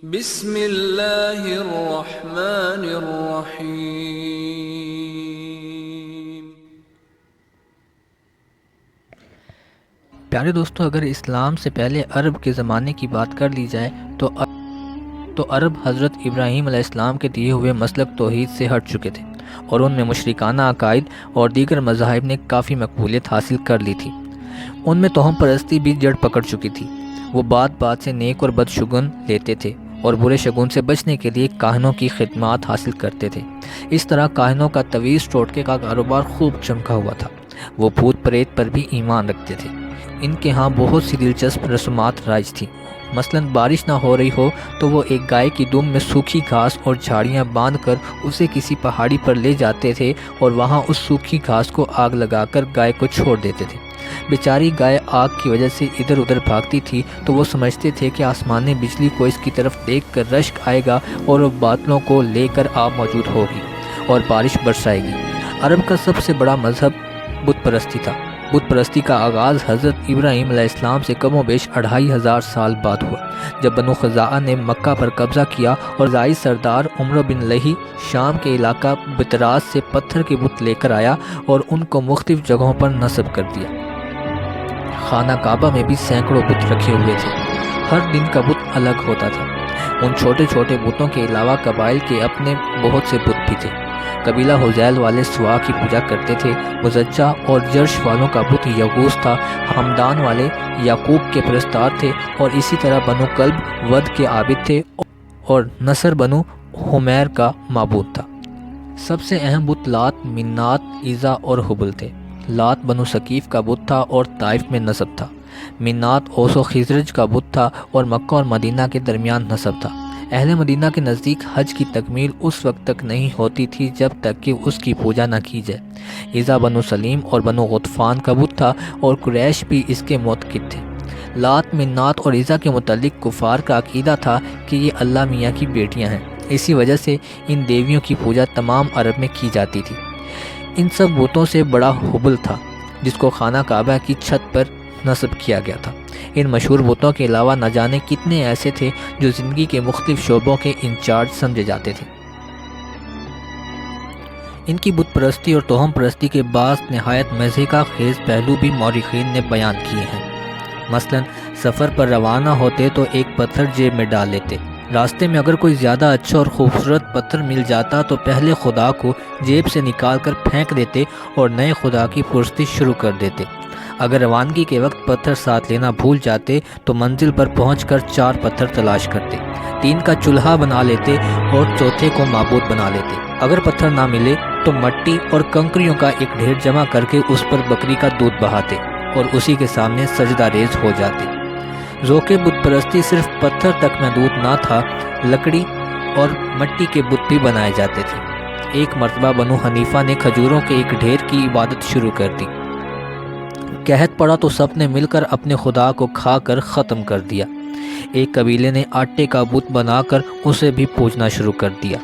بسم اللہ الرحمن الرحیم۔ پیارے دوستو، اگر اسلام سے پہلے عرب کے زمانے کی بات کر لی جائے تو عرب حضرت ابراہیم علیہ السلام کے دیے ہوئے مسلک توحید سے ہٹ چکے تھے، اور ان میں مشرکانہ عقائد اور دیگر مذاہب نے کافی مقبولیت حاصل کر لی تھی۔ ان میں توہم پرستی بھی جڑ پکڑ چکی تھی۔ وہ بات بات سے نیک اور بد شگون لیتے تھے اور برے شگون سے بچنے کے لیے کاہنوں کی خدمات حاصل کرتے تھے۔ اس طرح کاہنوں کا طویل ٹوٹکے کا کاروبار خوب چمکا ہوا تھا۔ وہ بھوت پریت پر بھی ایمان رکھتے تھے۔ ان کے ہاں بہت سی دلچسپ رسومات رائج تھیں۔ مثلا بارش نہ ہو رہی ہو تو وہ ایک گائے کی دم میں سوکھی گھاس اور جھاڑیاں باندھ کر اسے کسی پہاڑی پر لے جاتے تھے اور وہاں اس سوکھی گھاس کو آگ لگا کر گائے کو چھوڑ دیتے تھے۔ بیچاری گائے آگ کی وجہ سے ادھر ادھر بھاگتی تھی تو وہ سمجھتے تھے کہ آسمانی بجلی کو اس کی طرف دیکھ کر رشک آئے گا اور وہ بادلوں کو لے کر آب موجود ہوگی اور بارش برسائے گی۔ عرب کا سب سے بڑا مذہب بت پرستی تھا۔ بت پرستی کا آغاز حضرت ابراہیم علیہ السلام سے کم و بیش 2500 سال بعد ہوا، جب بنو خزاعہ نے مکہ پر قبضہ کیا اور زائی سردار عمرو بن لہی شام کے علاقہ بطراس سے پتھر کے بت لے کر آیا اور ان کو مختلف جگہوں پر نصب کر دیا۔ خانہ کعبہ میں بھی سینکڑوں بت رکھے ہوئے تھے۔ ہر دن کا بت الگ ہوتا تھا۔ ان چھوٹے چھوٹے بتوں کے علاوہ قبائل کے اپنے بہت سے بت بھی تھے۔ قبیلہ حذیل والے سوا کی پوجا کرتے تھے۔ مزجہ اور جرش والوں کا بت یغوث تھا۔ ہمدان والے یعقوب کے پرستار تھے، اور اسی طرح بنو کلب ود کے عابد تھے، اور نصر بنو حمیر کا معبود تھا۔ سب سے اہم بت لات، منات، عزا اور حبل تھے۔ لات بنو ثقیف کا بت تھا اور طائف میں نصب تھا۔ منات اوس و خزرج کا بت تھا اور مکہ اور مدینہ کے درمیان نصب تھا۔ اہل مدینہ کے نزدیک حج کی تکمیل اس وقت تک نہیں ہوتی تھی جب تک کہ اس کی پوجا نہ کی جائے۔ عزا بنو سلیم اور بنو غطفان کا بت تھا اور قریش بھی اس کے معتقد تھے۔ لات، منات اور عزا کے متعلق کفار کا عقیدہ تھا کہ یہ اللہ میاں کی بیٹیاں ہیں، اسی وجہ سے ان دیویوں کی پوجا تمام عرب میں کی جاتی تھی۔ ان سب بتوں سے بڑا حبل تھا، جس کو خانہ کعبہ کی چھت پر نصب کیا گیا تھا۔ ان مشہور بتوں کے علاوہ نہ جانے کتنے ایسے تھے جو زندگی کے مختلف شعبوں کے انچارج سمجھے جاتے تھے۔ ان کی بت پرستی اور توہم پرستی کے بعض نہایت مضحکہ خیز پہلو بھی مورخین نے بیان کیے ہیں۔ مثلا سفر پر روانہ ہوتے تو ایک پتھر جیب میں ڈال لیتے۔ راستے میں اگر کوئی زیادہ اچھا اور خوبصورت پتھر مل جاتا تو پہلے خدا کو جیب سے نکال کر پھینک دیتے اور نئے خدا کی پرستی شروع کر دیتے۔ اگر روانگی کے وقت پتھر ساتھ لینا بھول جاتے تو منزل پر پہنچ کر 4 پتھر تلاش کرتے، 3 کا چولہا بنا لیتے اور چوتھے کو معبود بنا لیتے۔ اگر پتھر نہ ملے تو مٹی اور کنکریوں کا ایک ڈھیر جمع کر کے اس پر بکری کا دودھ بہاتے اور اسی کے سامنے سجدہ ریز ہو جاتے۔ ذوق بت پرستی صرف پتھر تک محدود نہ تھا، لکڑی اور مٹی کے بت بھی بنائے جاتے تھے۔ ایک مرتبہ بنو حنیفہ نے کھجوروں کے ایک ڈھیر کی عبادت شروع کر دی۔ قحط پڑا تو سب نے مل کر اپنے خدا کو کھا کر ختم کر دیا۔ ایک قبیلے نے آٹے کا بت بنا کر اسے بھی پوجنا شروع کر دیا۔